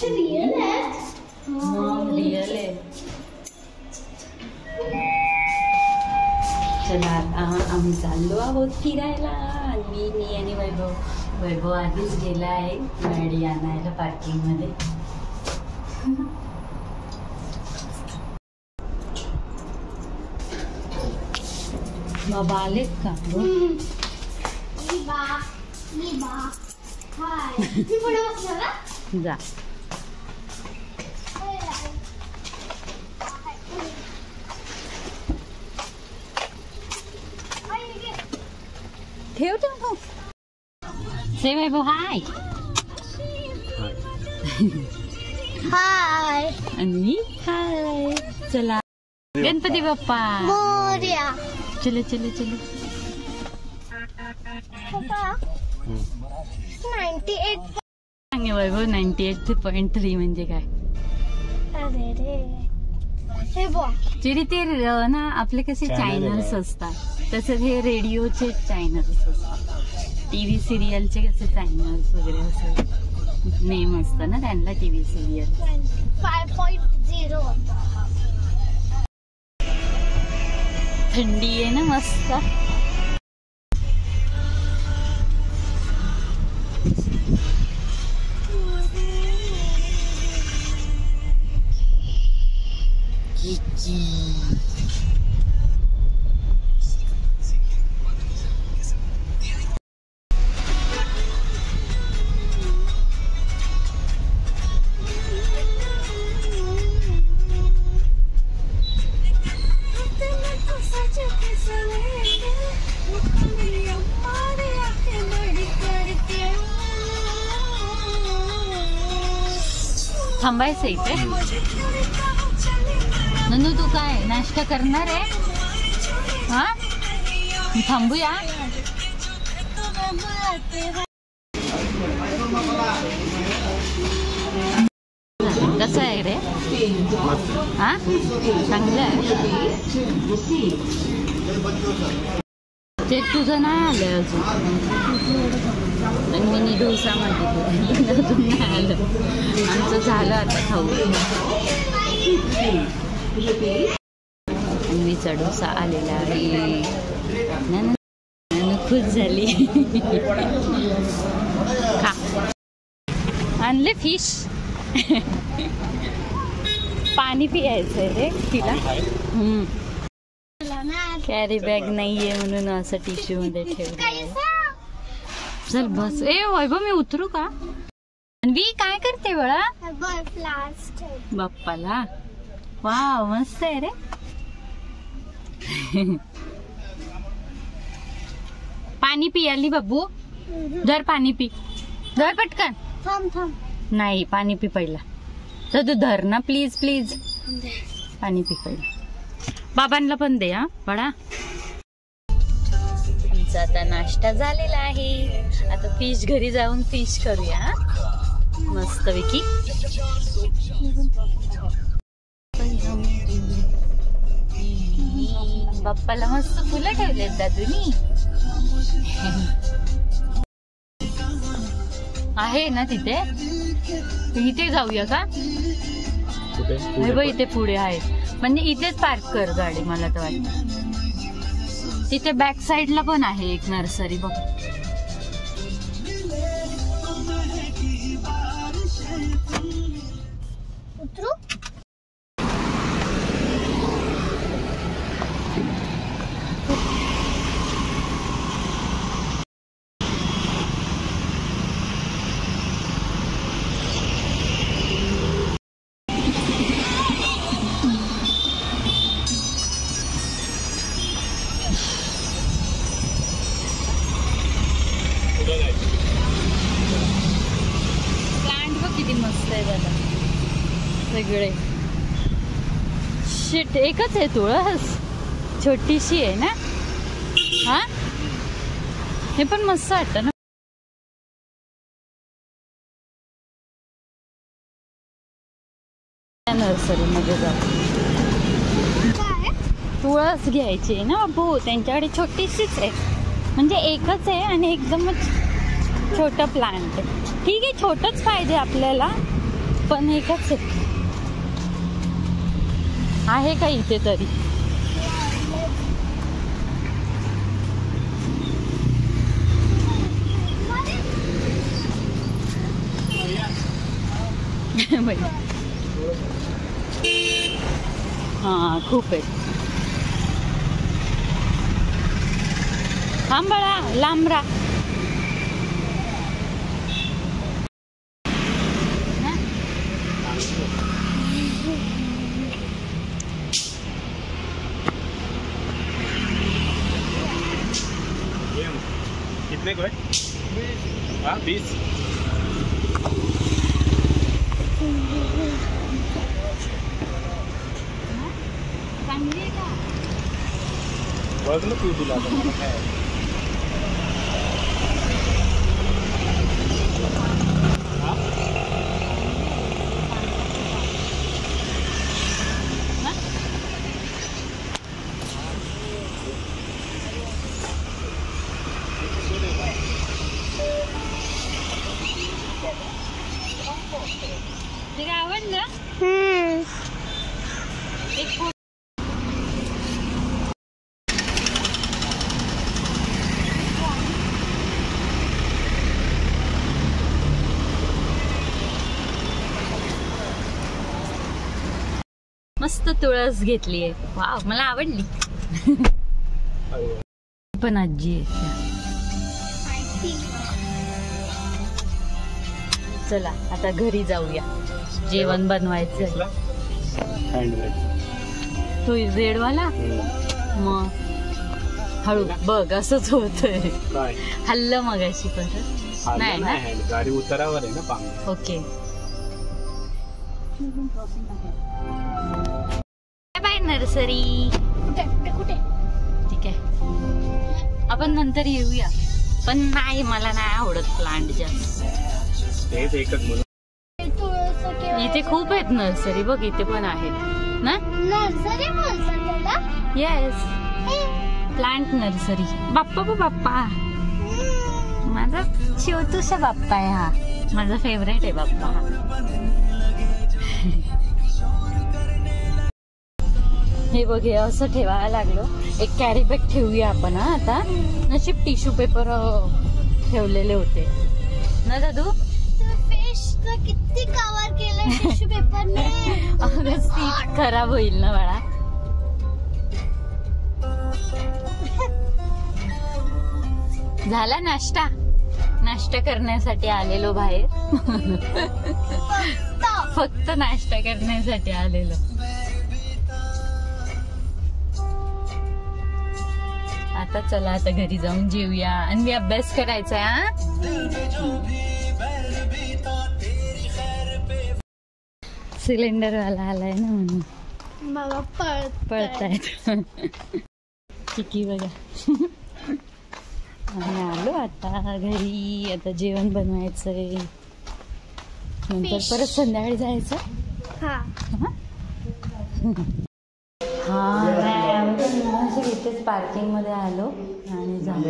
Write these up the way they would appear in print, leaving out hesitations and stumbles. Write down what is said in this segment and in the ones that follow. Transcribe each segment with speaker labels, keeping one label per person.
Speaker 1: Real आहे.
Speaker 2: Real आहे. चला आता आम्ही चाललो आहोत फिरायला. मी आणि वैभव आधीच गेला आहे गाडी आणायला पार्किंग मध्ये. बाबा आलेत का? जा. ठेव ठेव. से वैभव हाय.
Speaker 1: हाय.
Speaker 2: आणि हाय. चला गणपती बाप्पा
Speaker 1: मोरया.
Speaker 2: चलो चलो चलो.
Speaker 1: 98.
Speaker 2: सांगे वैभव 98.3 म्हणजे काय?
Speaker 1: अरे रे हे बघ.
Speaker 2: चिरी ते ना आपले कसे चॅनल्स असतात तसं हे रेडिओचे चॅनल्स असतात. टीव्ही सिरियलचे कसे चॅनल्स वगैरे असं नेम असतं ना त्यांना. TV serial
Speaker 1: 5.0.
Speaker 2: थंडी आहे ना मस्त. थांबायचं इथे. नंदू तू काय नाश्ता करणार आहे? हा थांबूया. कसं आहे रे? हा चांगलं आहे. ते तुझं नाही आलं अजून. मिनी डोसा मागितला अजून नाही आलं. आमचं झालं आता खाऊ. अन्वीचा डोसा आलेला आहे. खुश झाली. खा. आणले फिश. पाणी पियायचंय रे तिला. कॅरी बॅग नाहीये म्हणून असं टिश्यू मध्ये ठेवलं. चल बस. ए वैभव मी उतरू का? अन्वी काय करते बळा? बाप्पाला. वाव मस्त आहे रे. पाणी पी आली बाबू. जर पाणी पी. जर पटकन.
Speaker 1: थांब.
Speaker 2: नाही पाणी पी पहिला. तर तू धर ना प्लीज प्लीज. पाणी पी पहिला. बाबांना पण दे हा बडा. आमचा आता नाश्ता झालेला आहे. आता फिश घरी जाऊन फिश करूया मस्त पैकी. बाप्पाला मस्त फुलं ठेवलेत दादूनी. आहे ना तिथे. इथे जाऊया का? इथे पुढे आहे म्हणजे इथेच पार्क कर गाडी. मला तर वाटतं तिथे बॅक साइडला पण आहे एक नर्सरी बघ. प्लांट बघ किती मस्त आहे बघा सगळे. शिट एकच आहे तुळस. छोटीशी आहे ना. हा हे पण मस्त वाटतं ना. नर्सरी मध्ये जाऊ. तुळस घ्यायची आहे ना बाबू. त्यांच्याकडे छोटीशीच आहे म्हणजे एकच आहे आणि एकदमच छोटा प्लांट आहे. ठीक आहे छोटच पाहिजे आपल्याला पण एकच आहे का इथे तरी? हा खूप आहे. थांबळा लांबरा.
Speaker 3: कितने को है? 20.
Speaker 2: चांगली का?
Speaker 3: बघ ना तू तुला काय
Speaker 2: तुला आवडलं? एक मस्त तुळस घेतली आहे. वाव, मला आवडली. पण आजी आहे. चला आता घरी जाऊया, जेवण बनवायचं. तू रेडवाला मग हळू बघ, असंच होतंय. हल्लं मगाशी परत नाही ना,
Speaker 3: गाडी उतारावर आहे ना पांग.
Speaker 2: Okay bye nursery.
Speaker 1: कुठे?
Speaker 2: ठीक आहे, आपण नंतर येऊया. पण नाही, मला नाही आवडत प्लांट जास्त.
Speaker 3: तेच एकच म्हणून
Speaker 2: इथे खूप आहेत नर्सरी. बघ इथे पण आहेत ना.
Speaker 1: नर्सरी बोलतात त्याला?
Speaker 2: Yes, plant nursery. Bappa Bappa, माझा छोटूसा बाप्पा आहे हा. माझा फेवरेट आहे बाप्पा हा. हे बघ, हे असं ठेवायला लागलो. एक कॅरी बॅग ठेवूया आपण. हा आता नशीब टिश्यू पेपर ठेवलेले होते ना दादू.
Speaker 1: फिश किती कव्हर केलं टिश्यू पेपरने.
Speaker 2: अगं सीट खराब होईल ना बाळा. झाला नाश्ता? नाश्ता करण्यासाठी आलेलो बाहेर. फक्त नाश्ता करण्यासाठी आलेलो. आता चला, आता घरी जाऊन जेवूया. आणि मी अभ्यास करायचा आहे. सिलेंडर वाला आलाय ना म्हणून
Speaker 1: बाबा
Speaker 2: पळतायत. चिकी बघा. आम्ही आलो आता घरी. आता जेवण बनवायचंय, नंतर परत संध्याकाळी जायचं. इथेच पार्किंग मध्ये आलो आणि झालं.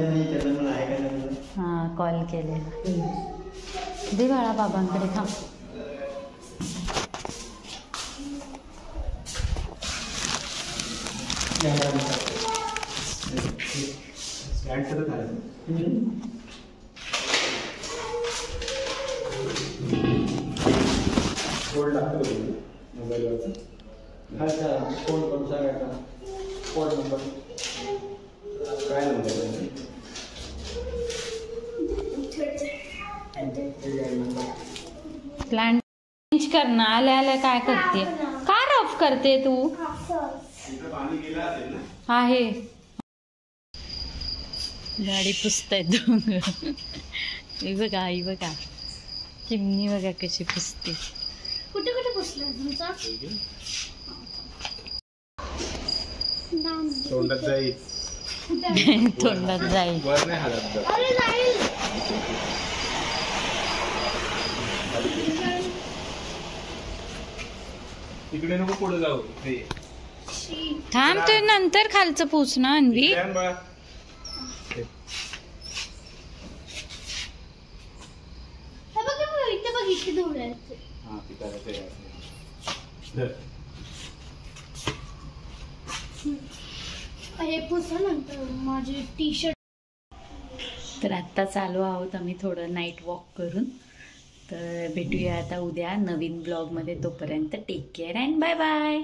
Speaker 2: हा, कॉल केलेला. दे बाळा बाबांकडे. थांब. प्लांट चेंज करणं. आल्या आल्या काय करते? कार ऑफ करते तू? आहे गाडी पुसतायत दोन. बघा आई, बघा चिमणी बघा कशी पुसते.
Speaker 1: कुठे कुठे पुसलं तुमचा?
Speaker 3: तोंडात जाईल.
Speaker 2: तोंडात जाईल.
Speaker 3: वर नाही हालत.
Speaker 1: अरे जाईल.
Speaker 3: इकडे नको पुढे जाऊ.
Speaker 2: थांब, तू नंतर खालचं पुस ना अन्वी.
Speaker 1: इथे बघ, इथे धूळ आहे.
Speaker 3: हा ती करायचं आहे.
Speaker 1: हे पुसा नंतर माझे टी शर्ट.
Speaker 2: तर आत्ता चालू आहोत आम्ही थोडं नाईट वॉक करून. तर भेटूया आता उद्या नवीन ब्लॉगमध्ये. तोपर्यंत take care and bye bye.